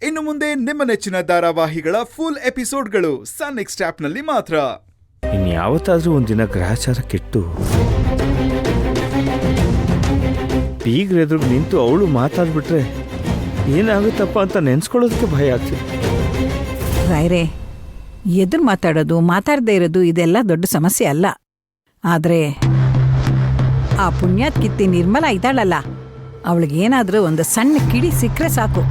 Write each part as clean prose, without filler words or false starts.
ಇನ್ನು ಮುಂದೆ ನಿಮ್ಮ ನೆಚ್ಚಿನ ಧಾರಾವಾಹಿಗಳ ಫುಲ್ ಎಪಿಸೋಡ್ಗಳು ಸನ್ ನೆಕ್ಸ್ಟ್ ಆಪ್ನಲ್ಲಿ ಮಾತ್ರ. ಇನ್ಯಾವತ್ತಾದ್ರೂ ಒಂದಿನ ಗ್ರಹಚಾರ ಕೆಟ್ಟು ಬೀಗ್ರೆದುರು ನಿಂತು ಅವಳು ಮಾತಾಡ್ಬಿಟ್ರೆ ಏನಾಗುತ್ತಪ್ಪ ಅಂತ ನೆನ್ಸ್ಕೊಳ್ಳೋದಕ್ಕೆ ಭಯ ಆಗ್ತಿದೆ. ರಾಯ್ರೆ, ಎದುರು ಮಾತಾಡೋದು ಮಾತಾಡದೇ ಇರೋದು ಇದೆಲ್ಲ ದೊಡ್ಡ ಸಮಸ್ಯೆ ಅಲ್ಲ. ಆದ್ರೆ ಆ ಪುಣ್ಯಾತ್ ಕಿತ್ತಿ ನಿರ್ಮಲ ಇದ್ದಾಳಲ್ಲ, ಅವಳಿಗೇನಾದ್ರೂ ಒಂದು ಸಣ್ಣ ಕಿಡಿ ಸಿಕ್ಕರೆ ಸಾಕು,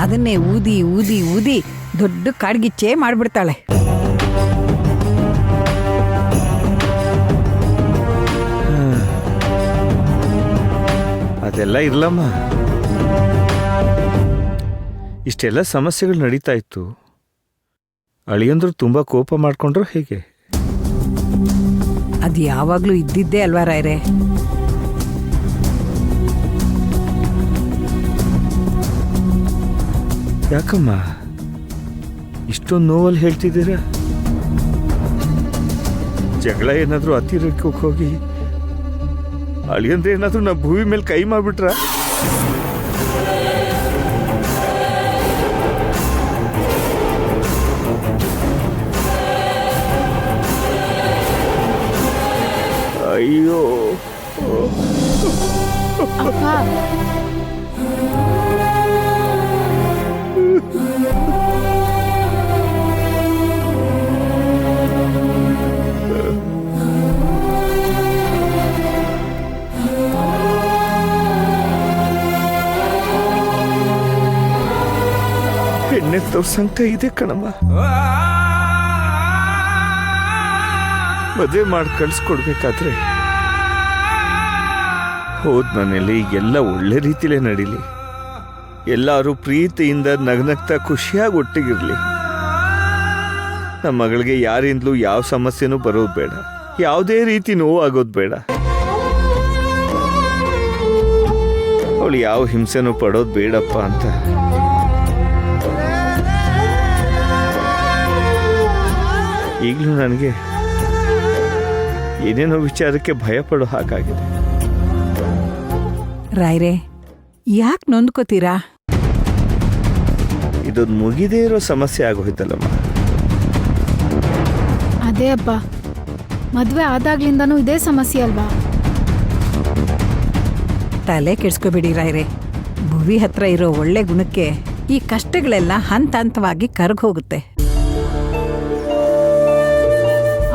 ಅದನ್ನೇ ಊದಿ ಊದಿ ಊದಿ ದೊಡ್ಡ ಕಾಡ್ಗಿಚ್ಚೆ ಮಾಡ್ಬಿಡ್ತಾಳೆ. ಅದೆಲ್ಲ ಇರ್ಲಮ್ಮ. ಇಷ್ಟೆಲ್ಲ ಸಮಸ್ಯೆಗಳು ನಡೀತಾ ಇತ್ತು, ಅಳಿಯಂದ್ರು ತುಂಬಾ ಕೋಪ ಮಾಡ್ಕೊಂಡ್ರು ಹೇಗೆ? ಅದು ಯಾವಾಗ್ಲೂ ಇದ್ದಿದ್ದೇ ಅಲ್ವಾ ರಾಯ್ರೆ. ಯಾಕಮ್ಮ ಇಷ್ಟೊಂದು ನೋವಲ್ಲಿ ಹೇಳ್ತಿದ್ದೀರಾ? ಜಗಳ ಏನಾದ್ರೂ ಹತ್ತಿರಕ್ಕೆ ಹೋಗಿ ಅಳಿಯಂದ್ರೆ ಏನಾದ್ರೂ ನಾ ಭೂಮಿ ಮೇಲೆ ಕೈ ಮಾಡ್ಬಿಟ್ರ? ಅಯ್ಯೋ ಎಣ್ಣೆ ತೋರ್ಸಂತ ಇದೆ ಕಣಮ್ಮ. ಮದುವೆ ಮಾಡಿ ಕಳ್ಸ್ಕೊಡ್ಬೇಕಾದ್ರೆ ಹೋದ್ ಮನೇಲಿ ಎಲ್ಲ ಒಳ್ಳೆ ರೀತಿಲೇ ನಡೀಲಿ, ಎಲ್ಲರೂ ಪ್ರೀತಿಯಿಂದ ನಗ್ನಗ್ತಾ ಖುಷಿಯಾಗಿ ಒಟ್ಟಿಗಿರ್ಲಿ. ನಮ್ಮ ಮಗಳಿಗೆ ಯಾರಿಂದಲೂ ಯಾವ ಸಮಸ್ಯೆನೂ ಬರೋದು ಬೇಡ, ಯಾವುದೇ ರೀತಿ ನೋವು ಆಗೋದು ಬೇಡ, ಅವಳು ಯಾವ ಹಿಂಸೆನೂ ಪಡೋದು ಬೇಡಪ್ಪ ಅಂತ ಈಗಲೂ ನನಗೆ ಏನೇನೋ ವಿಚಾರಕ್ಕೆ ಭಯ ಪಡೋ ಹಾಗಾಗಿದೆ. ರಾಯ್ರೆ, ಯಾಕೆ ನೊಂದ್ಕೋತೀರಾ? ಇದೊಂದು ಮುಗಿದೇ ಇರೋ ಸಮಸ್ಯೆ ಆಗೋಯ್ತಲ್ಲಮ್ಮ. ಅದೇ ಅಪ್ಪ, ಮದ್ವೆ ಆದಾಗ್ಲಿಂದನೂ ಇದೇ ಸಮಸ್ಯೆ ಅಲ್ವಾ? ತಲೆ ಕೆಡ್ಸ್ಕೋಬೇಡಿ ರಾಯ್ರೆ. ಭುವಿ ಹತ್ರ ಇರೋ ಒಳ್ಳೆ ಗುಣಕ್ಕೆ ಈ ಕಷ್ಟಗಳೆಲ್ಲ ಹಂತ ಹಂತವಾಗಿ ಕರ್ಗೋಗುತ್ತೆ.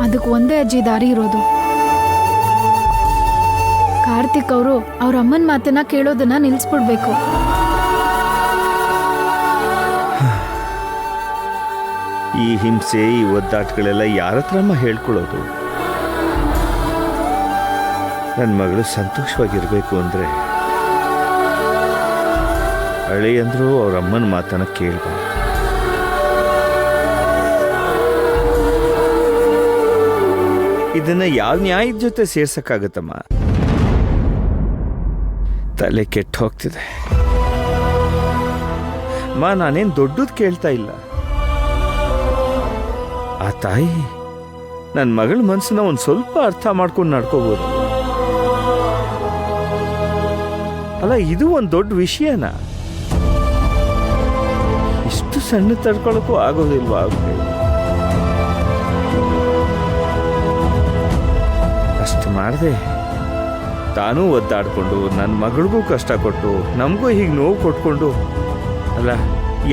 ಅದಕ್ಕೆ ಒಂದೇ ಅಜ್ಜಿ ದಾರಿ ಇರೋದು. ಕಾರ್ತಿಕ್ ಅವರು ಅವ್ರ ಅಮ್ಮನ ಮಾತನ್ನ ಕೇಳೋದನ್ನ ನಿಲ್ಸ್ಬಿಡ್ಬೇಕು. ಈ ಹಿಂಸೆ, ಈ ಒದ್ದಾಟಗಳೆಲ್ಲ ಯಾರ ಹತ್ರಮ್ಮ ಹೇಳ್ಕೊಳ್ಳೋದು? ನನ್ನ ಮಗಳು ಸಂತೋಷವಾಗಿರ್ಬೇಕು ಅಂದ್ರೆ ಅಳಿಯಂದ್ರು ಅವ್ರ ಅಮ್ಮನ ಮಾತನ್ನ ಕೇಳ್ಬಾರ್ದು. ಇದನ್ನ ಯಾವ ನ್ಯಾಯದ ಜೊತೆ ಸೇರ್ಸಕ್ಕಾಗತ್ತಮ್ಮ? ತಲೆ ಕೆಟ್ಟು ಹೋಗ್ತಿದೆ. ನಾನೇನ್ ದೊಡ್ಡದು ಕೇಳ್ತಾ ಇಲ್ಲ. ಆ ತಾಯಿ ನನ್ನ ಮಗಳ ಮನಸ್ಸನ್ನ ಒಂದು ಸ್ವಲ್ಪ ಅರ್ಥ ಮಾಡ್ಕೊಂಡು ನಡ್ಕೋಬಹುದು. ಅಲ್ಲ, ಇದು ಒಂದು ದೊಡ್ಡ ವಿಷಯನಾ? ಇಷ್ಟು ಸಣ್ಣ ತಡ್ಕೊಳಕ್ಕೂ ಆಗೋದಿಲ್ವಾ? ಅಷ್ಟು ಮಾಡಿದೆ ತಾನೂ ಒದ್ದಾಡ್ಕೊಂಡು ನನ್ನ ಮಗಳಿಗೂ ಕಷ್ಟ ಕೊಟ್ಟು ನಮಗೂ ಹೀಗೆ ನೋವು ಕೊಟ್ಕೊಂಡು, ಅಲ್ಲ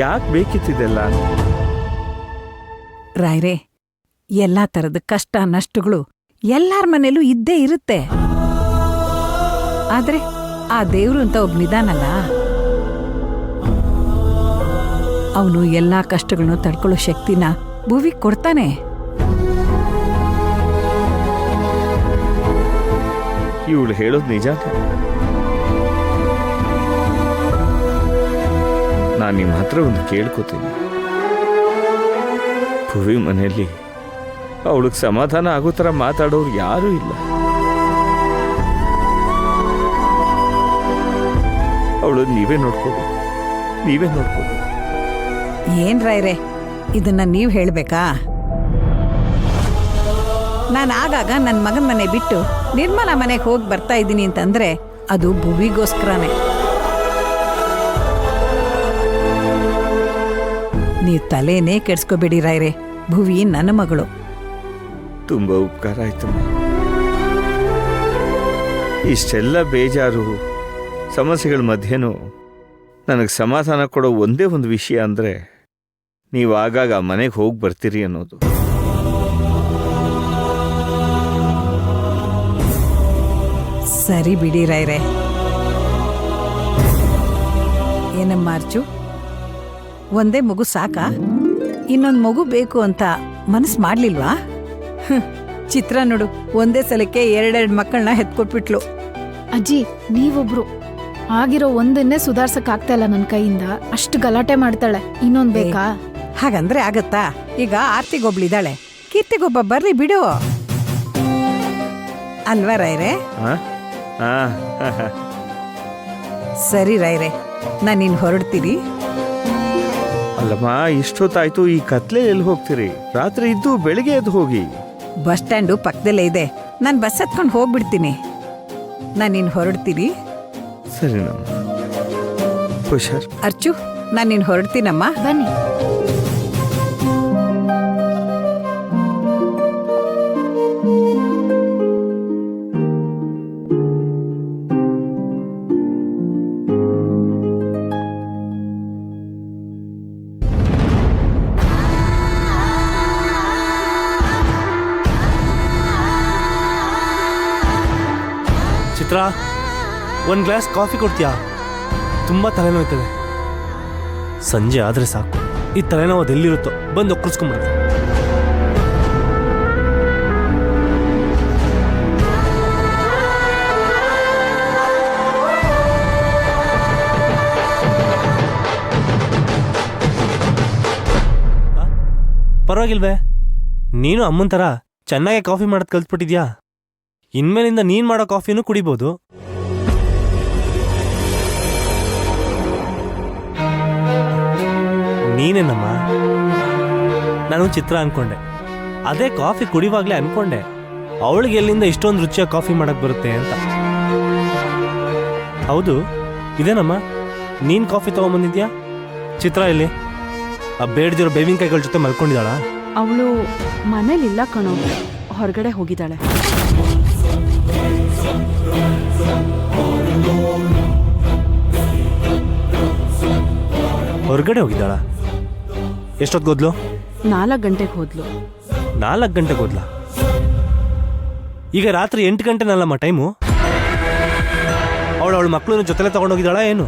ಯಾಕೆ ಬೇಕಿತ್ತಿದೆಲ್ಲ? ರಾಯ್ರೆ, ಎಲ್ಲಾ ತರದ ಕಷ್ಟ ನಷ್ಟಗಳು ಎಲ್ಲಾರ ಮನೇಲೂ ಇದ್ದೇ ಇರುತ್ತೆ. ಆದ್ರೆ ಆ ದೇವ್ರು ಅಂತ ಒಬ್ನಿದಾನಲ್ಲ, ಅವನು ಎಲ್ಲಾ ಕಷ್ಟಗಳನ್ನು ತಡ್ಕೊಳ್ಳೋ ಶಕ್ತಿನ ಭುವಿ ಕೊಡ್ತಾನೆ. ಇವಳು ಹೇಳೋದು ನಿಜ. ನಾನು ನಿಮ್ಮ ಹತ್ರ ಒಂದು ಕೇಳ್ಕೊತೀನಿ. ಭುವಿ ಮನೆಯಲ್ಲಿ ಅವಳಿಗೆ ಸಮಾಧಾನ ಆಗೋ ಥರ ಮಾತಾಡೋರು ಯಾರೂ ಇಲ್ಲ. ಅವಳು ನೀವೇ ನೋಡ್ಕೋಬೇಕು. ಏನ್ ರಾಯ್ರೆ, ಇದನ್ನ ನೀವ್ ಹೇಳ್ಬೇಕಾ? ನಾನು ಆಗಾಗ ನನ್ನ ಮಗನ ಮನೆ ಬಿಟ್ಟು ನಿರ್ಮಲ ಮನೆಗೆ ಹೋಗಿ ಬರ್ತಾ ಇದ್ದೀನಿ ಅಂತಂದ್ರೆ ಅದು ಭುವಿಗೋಸ್ಕರನೇ. ನೀವು ತಲೆನೇ ಕೆಡ್ಸ್ಕೋಬೇಡಿ ರಾಯ್ರೆ. ಭುವಿ ನನ್ನ ಮಗಳು. ತುಂಬ ಉಪಕಾರ ಆಯ್ತಮ್ಮ. ಇಷ್ಟೆಲ್ಲ ಬೇಜಾರು ಸಮಸ್ಯೆಗಳ ಮಧ್ಯೆನೂ ನನಗೆ ಸಮಾಧಾನ ಕೊಡೋ ಒಂದೇ ಒಂದು ವಿಷಯ ಅಂದರೆ ನೀವು ಆಗಾಗ ಮನೆಗೆ ಹೋಗಿ ಬರ್ತೀರಿ ಅನ್ನೋದು. ಸರಿ ಬಿಡಿ ರಾಯ್ರೆ. ಏನಮ್ಮ ಅರ್ಚು, ಒಂದೇ ಮಗು ಸಾಕಾ? ಇನ್ನೊಂದು ಮಗು ಬೇಕು ಅಂತ ಮನಸ್ಸು ಮಾಡ್ಲಿಲ್ವಾ? ಚಿತ್ರ ನೋಡು, ಒಂದೇ ಸಲಕ್ಕೆ 2 ಮಕ್ಕಳನ್ನ ಹೆತ್ಕೊಟ್ಬಿಟ್ಲು. ಅಜ್ಜಿ ನೀವೊಬ್ರು ಆಗಿರೋ ಒಂದನ್ನೇ ಸುಧಾರ್ಸಕ್ ಆಗ್ತಾ ಇಲ್ಲ ನನ್ನ ಕೈಯಿಂದ. ಅಷ್ಟು ಗಲಾಟೆ ಮಾಡ್ತಾಳೆ. ಇನ್ನೊಂದ್ ಬೇಕಾ? ಹಾಗಂದ್ರೆ ಆಗತ್ತಾ? ಈಗ ಆರ್ತಿಗೊಬ್ಳಿದಾಳೆ, ಕೀರ್ತಿಗೊಬ್ಬ ಬರ್ರಿ ಬಿಡು. ಅಲ್ವಾ ರಾಯ್ರೆ? ಸರಿ ರಾಯ್ರೆ, ನಾನು ಇನ್ನು ಹೊರಡ್ತೀರಿ. ಅಲ್ಲಮ್ಮ, ಇಷ್ಟೊತ್ತಾಯ್ತು, ಈ ಕತ್ಲೆ ಎಲ್ಲಿ ಹೋಗ್ತೀರಿ? ರಾತ್ರಿ ಇದ್ದು ಬೆಳಿಗ್ಗೆ ಎದ್ದು ಹೋಗಿ. ಬಸ್ ಸ್ಟ್ಯಾಂಡು ಪಕ್ಕದಲ್ಲೇ ಇದೆ, ನಾನು ಬಸ್ ಹತ್ಕೊಂಡು ಹೋಗ್ಬಿಡ್ತೀನಿ. ನಾನು ಇನ್ನು ಹೊರಡ್ತೀರಿ. ಸರಿನಮ್ಮ, ಹುಷಾರ್. ಅರ್ಚು, ನಾನು ಇನ್ನು ಹೊರಡ್ತೀನಮ್ಮ. ಬನ್ನಿ. ಚಿತ್ರ, ಒಂದು ಗ್ಲಾಸ್ ಕಾಫಿ ಕೊಡ್ತೀಯಾ? ತುಂಬ ತಲೆನೋಯ್ತದೆ. ಸಂಜೆ ಆದರೆ ಸಾಕು, ಈ ತಲೆನೋವು ಅದೆಲ್ಲಿರುತ್ತೋ ಬಂದು ಒಕ್ಕಳಿಸ್ಕೊಂಡ್ಬಿಡ್ತೀನಿ. ಪರವಾಗಿಲ್ವೇ? ನೀನು ಅಮ್ಮನ ಥರ ಚೆನ್ನಾಗೆ ಕಾಫಿ ಮಾಡೋದು ಕಲ್ತ್ಬಿಟ್ಟಿದ್ಯಾ. ಇನ್ಮೇಲಿಂದ ನೀನು ಮಾಡೋ ಕಾಫಿನೂ ಕುಡಿಬೋದು. ನೀನೇನಮ್ಮ? ನಾನು ಚಿತ್ರ ಅನ್ಕೊಂಡೆ. ಅದೇ ಕಾಫಿ ಕುಡಿವಾಗ್ಲೇ ಅನ್ಕೊಂಡೆ ಅವಳಿಗೆ ಎಲ್ಲಿಂದ ಇಷ್ಟೊಂದು ರುಚಿಯಾಗಿ ಕಾಫಿ ಮಾಡಕ್ ಬರುತ್ತೆ ಅಂತ. ಹೌದು, ಇದೇನಮ್ಮ ನೀನು ಕಾಫಿ ತಗೊಂಬಂದಿದ್ಯಾ? ಚಿತ್ರ ಇಲ್ಲಿ ಆ ಬೇಡ್ದಿರೋ ಬೇವಿನಕಾಯಿಗಳ ಜೊತೆ ಮಲ್ಕೊಂಡಿದ್ದಾಳ? ಅವಳು ಮನೇಲಿಲ್ಲ ಕಣೋ, ಹೊರಗಡೆ ಹೋಗಿದ್ದಾಳೆ. ಹೊರಗಡೆ ಹೋಗಿದ್ದಾಳ? ಎಷ್ಟೊತ್ತಿಗೋದ್ಲು? 4 ಗಂಟೆಗೆ ಹೋದ್ಲು. 4 ಗಂಟೆಗೆ ಹೋದ್ಲಾ? ಈಗ ರಾತ್ರಿ 8 ಗಂಟೆನಲ್ಲಮ್ಮ ಟೈಮು. ಅವಳ ಮಕ್ಕಳನ್ನ ಜೊತೆಲೆ ತಗೊಂಡೋಗಿದ್ದಾಳ ಏನು?